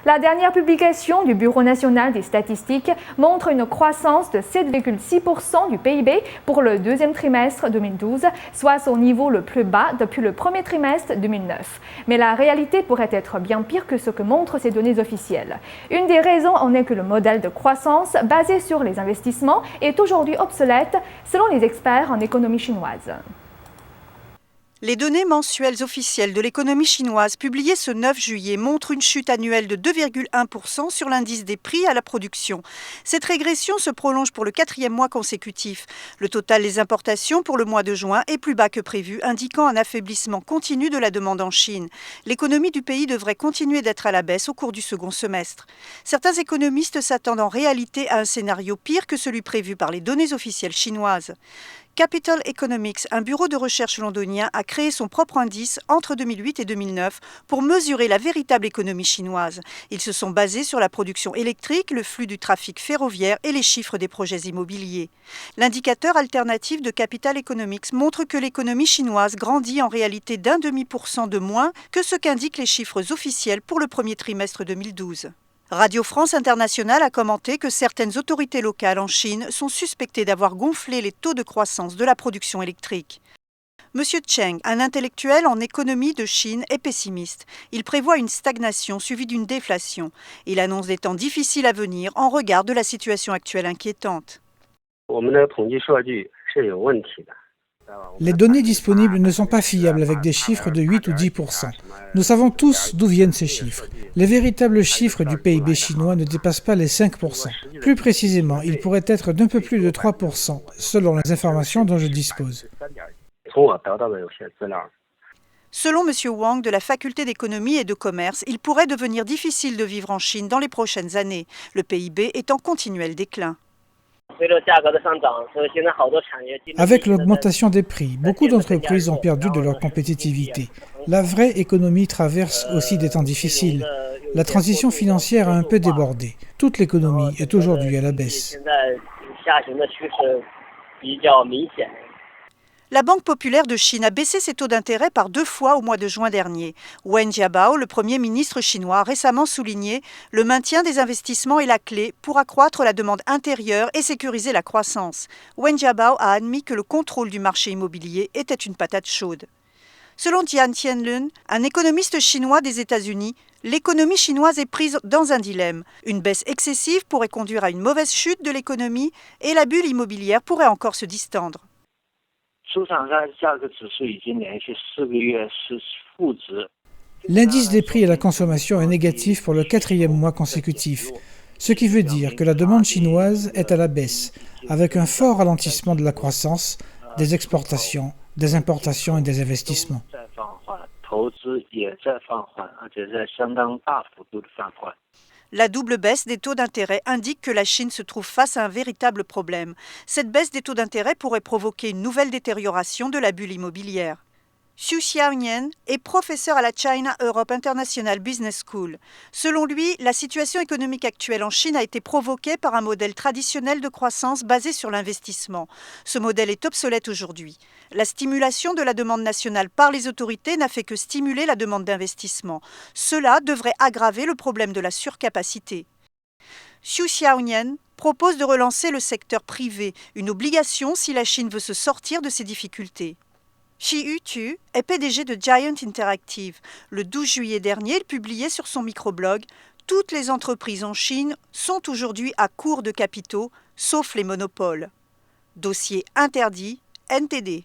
La dernière publication du Bureau national des statistiques montre une croissance de 7,6% du PIB pour le deuxième trimestre 2012, soit son niveau le plus bas depuis le premier trimestre 2009. Mais la réalité pourrait être bien pire que ce que montrent ces données officielles. Une des raisons en est que le modèle de croissance basé sur les investissements est aujourd'hui obsolète, selon les experts en économie chinoise. Les données mensuelles officielles de l'économie chinoise publiées ce 9 juillet montrent une chute annuelle de 2,1% sur l'indice des prix à la production. Cette régression se prolonge pour le 4e mois consécutif. Le total des importations pour le mois de juin est plus bas que prévu, indiquant un affaiblissement continu de la demande en Chine. L'économie du pays devrait continuer d'être à la baisse au cours du second semestre. Certains économistes s'attendent en réalité à un scénario pire que celui prévu par les données officielles chinoises. Capital Economics, un bureau de recherche londonien, a créé son propre indice entre 2008 et 2009 pour mesurer la véritable économie chinoise. Ils se sont basés sur la production électrique, le flux du trafic ferroviaire et les chiffres des projets immobiliers. L'indicateur alternatif de Capital Economics montre que l'économie chinoise grandit en réalité d'1,5% de moins que ce qu'indiquent les chiffres officiels pour le premier trimestre 2012. Radio France Internationale a commenté que certaines autorités locales en Chine sont suspectées d'avoir gonflé les taux de croissance de la production électrique. Monsieur Cheng, un intellectuel en économie de Chine, est pessimiste. Il prévoit une stagnation suivie d'une déflation. Il annonce des temps difficiles à venir en regard de la situation actuelle inquiétante. Les données disponibles ne sont pas fiables avec des chiffres de 8 ou 10%. Nous savons tous d'où viennent ces chiffres. Les véritables chiffres du PIB chinois ne dépassent pas les 5%. Plus précisément, ils pourraient être d'un peu plus de 3%, selon les informations dont je dispose. Selon M. Wang de la faculté d'économie et de commerce, il pourrait devenir difficile de vivre en Chine dans les prochaines années. Le PIB est en continuel déclin. Avec l'augmentation des prix, beaucoup d'entreprises ont perdu de leur compétitivité. La vraie économie traverse aussi des temps difficiles. La transition financière a un peu débordé. Toute l'économie est aujourd'hui à la baisse. La Banque populaire de Chine a baissé ses taux d'intérêt par 2 fois au mois de juin dernier. Wen Jiabao, le Premier ministre chinois, a récemment souligné « Le maintien des investissements est la clé pour accroître la demande intérieure et sécuriser la croissance ». Wen Jiabao a admis que le contrôle du marché immobilier était une patate chaude. Selon Jian Tianlun, un économiste chinois des États-Unis, l'économie chinoise est prise dans un dilemme. Une baisse excessive pourrait conduire à une mauvaise chute de l'économie et la bulle immobilière pourrait encore se distendre. L'indice des prix à la consommation est négatif pour le 4e mois consécutif, ce qui veut dire que la demande chinoise est à la baisse, avec un fort ralentissement de la croissance, des exportations, des importations et des investissements. La double baisse des taux d'intérêt indique que la Chine se trouve face à un véritable problème. Cette baisse des taux d'intérêt pourrait provoquer une nouvelle détérioration de la bulle immobilière. Xu Xiaoyan est professeur à la China Europe International Business School. Selon lui, la situation économique actuelle en Chine a été provoquée par un modèle traditionnel de croissance basé sur l'investissement. Ce modèle est obsolète aujourd'hui. La stimulation de la demande nationale par les autorités n'a fait que stimuler la demande d'investissement. Cela devrait aggraver le problème de la surcapacité. Xu Xiaoyan propose de relancer le secteur privé, une obligation si la Chine veut se sortir de ses difficultés. Shi Yutu est PDG de Giant Interactive. Le 12 juillet dernier, il publiait sur son microblog « Toutes les entreprises en Chine sont aujourd'hui à court de capitaux, sauf les monopoles ». Dossier interdit, NTD.